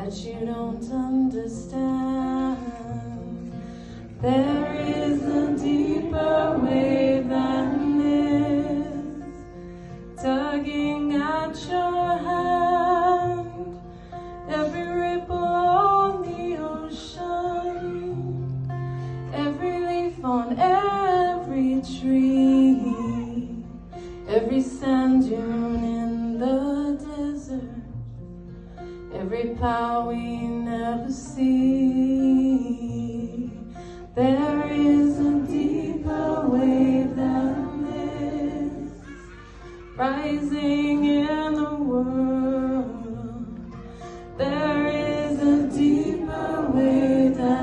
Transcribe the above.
that you don't understand. There is a deeper wave than this, tugging at your hand. Every ripple on the ocean, every leaf on every tree, every sand dune in the desert, every power we never see. There is a deeper wave than this, rising